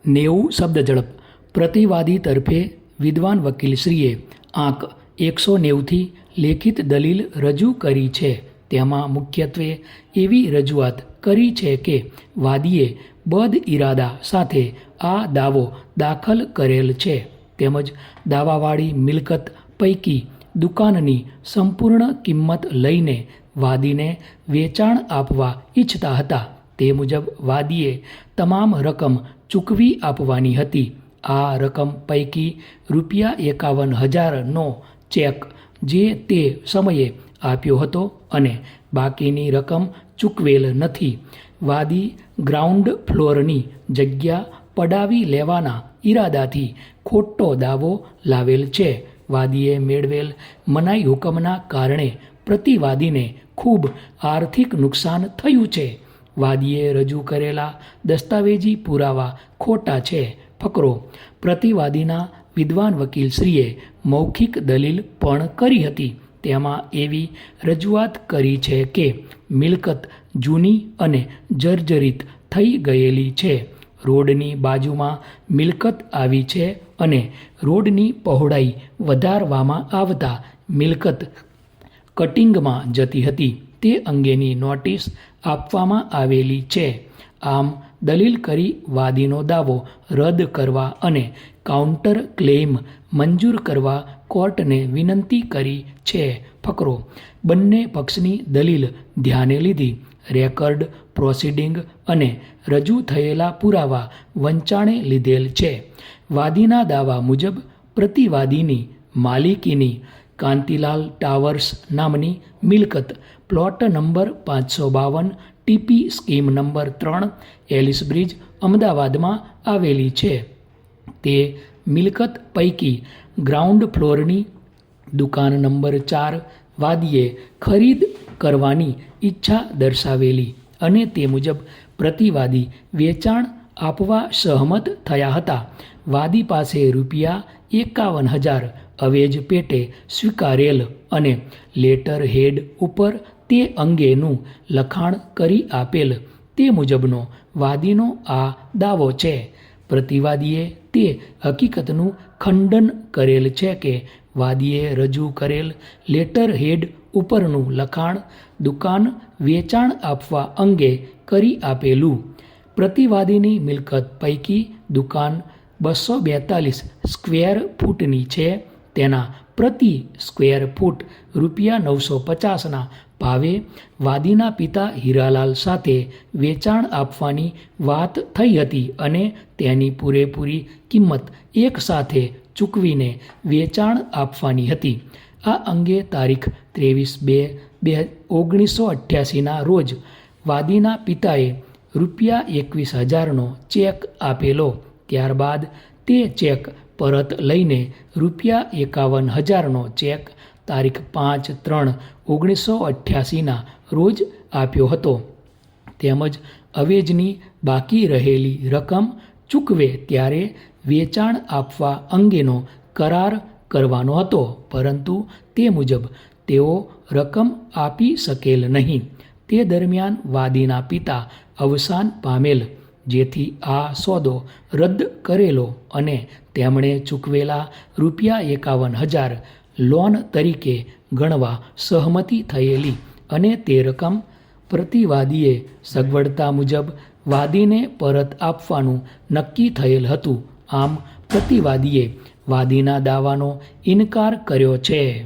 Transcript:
90 શબ્દ ઝડપ. પ્રતિવાદી તરફે વિદ્વાન વકીલશ્રીએ આંક 190થી લેખિત દલીલ રજૂ કરી છે. તેમાં મુખ્યત્વે એવી રજૂઆત કરી છે કે વાદીએ બદ ઇરાદા સાથે આ દાવો દાખલ કરેલ છે તેમજ દાવાવાળી મિલકત પૈકી દુકાનની સંપૂર્ણ કિંમત લઈને વાદીને વેચાણ આપવા ઈચ્છતા હતા. તે મુજબ વાદીએ તમામ રકમ ચૂકવી આપવાની હતી. આ રકમ પૈકી ₹51,000નો ચેક જે તે સમયે આપ્યો હતો અને બાકીની રકમ ચૂકવેલ નથી. વાદી ગ્રાઉન્ડ ફ્લોરની જગ્યા પડાવી લેવાના ઈરાદાથી ખોટો દાવો લાવેલ છે. વાદીએ મેળવેલ મનાઈ હુકમના કારણે પ્રતિવાદીને ખૂબ આર્થિક નુકસાન થયું છે. વાદીએ રજૂ કરેલા દસ્તાવેજી પુરાવા ખોટા છે. ફકરો. પ્રતિવાદીના વિદ્વાન વકીલશ્રીએ મૌખિક દલીલ પણ કરી હતી. તેમાં એવી રજૂઆત કરી છે કે મિલકત જૂની અને જર્જરિત થઈ ગયેલી છે. રોડની બાજુમાં મિલકત આવી છે અને રોડની પહોળાઈ વધારવામાં આવતા મિલકત કટિંગમાં જતી હતી. તે અંગેની નોટિસ આપવામાં આવેલી છે. આમ દલીલ કરી વાદીનો દાવો રદ કરવા અને કાઉન્ટર ક્લેઇમ મંજૂર કરવા કોર્ટને વિનંતી કરી છે. ફકરો. બંને પક્ષની દલીલ ધ્યાને લીધી. રેકર્ડ પ્રોસિડિંગ અને રજૂ થયેલા પુરાવા વંચાણે લીધેલ છે. વાદીના દાવા મુજબ પ્રતિવાદીની માલિકીની કાંતિલાલ ટાવર્સ નામની મિલકત plot number 552 TP scheme number 3 Ellis Bridge અમદાવાદમાં આવેલી છે. તે મિલકત પૈકી ગ્રાઉન્ડ ફ્લોરની દુકાન નંબર 4 વાદીએ ખરીદ કરવાની ઈચ્છા દર્શાવેલી અને તે મુજબ પ્રતિવાદી વેચાણ આપવા સહમત થયા હતા. વાદી પાસે ₹51,000 અવેજ પેટે સ્વીકારેલ અને લેટર હેડ ઉપર તે અંગેનું લખાણ કરી આપેલ. તે મુજબનો વાદીનો આ દાવો છે. પ્રતિવાદીએ તે હકીકતનું ખંડન કરેલ છે કે વાદીએ રજૂ કરેલ લેટર હેડ ઉપરનું લખાણ દુકાન વેચાણ આપવા અંગે કરી આપેલું. પ્રતિવાદીની મિલકત પૈકી દુકાન 242 સ્ક્વેર ફૂટની છે. તેના પ્રતિ સ્ક્વેર ફૂટ ₹950ના ભાવે વાદીના પિતા હીરાલાલ સાથે વેચાણ આપવાની વાત થઈ હતી અને તેની પૂરેપૂરી કિંમત એક સાથે ચૂકવીને વેચાણ આપવાની હતી. આ અંગે તારીખ 23/2/1988ના રોજ વાદીના પિતાએ ₹21,000નો ચેક આપેલો. ત્યારબાદ તે ચેક પરત લઈને ₹51,000નો ચેક તારીખ 5/3/1988ના રોજ આપ્યો હતો. તેમજ અવેજની બાકી રહેલી રકમ ચૂકવે ત્યારે વેચાણ આપવા અંગેનો કરાર કરવાનો હતો, પરંતુ તે મુજબ તેઓ રકમ આપી શકેલ નહીં. તે દરમિયાન વાદીના પિતા અવસાન પામેલ, જેથી આ સોદો રદ કરેલો અને તેમણે ચૂકવેલા ₹51,000 લોન તરીકે ગણવા સહમતિ થયેલી અને તે રકમ પ્રતિવાદીએ સગવડતા મુજબ વાદીને પરત આપવાનું નક્કી થયેલ હતું. આમ પ્રતિવાદીએ વાદીના દાવાનો ઇનકાર કર્યો છે.